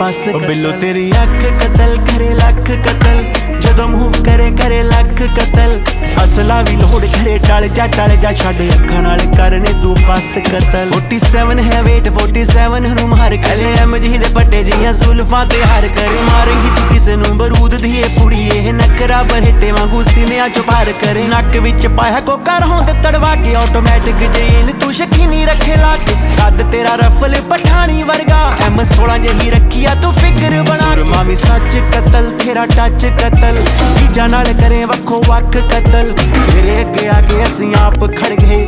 पास बिल्लो तेरी अख कतल करे लख कतल जदों मूव करे करे लख कतल असला भी लोड करे टाल जा छड़ अखां नाल करने तू पास कतल 47 है वेट 47 नू मार कले एमजी दे पट्टे जियां जुल्फां ते हार करे मारेंगी तू किसे नू बरूद दी पुड़ी ए नकरा बरहटे वांगू सीने चो पार करे नक विच पाया कोका होंदे तड़वा के ऑटोमैटिक जेन तू शकीनी रखे ला के कद तेरा रफल पठानी वर्गा M16 जही रखिया तू फिगर बना मामी सच कतल तेरा टच कतल बीजा नाल करे वखो वख कतल तेरे अगे आके असीं आप खड़ गए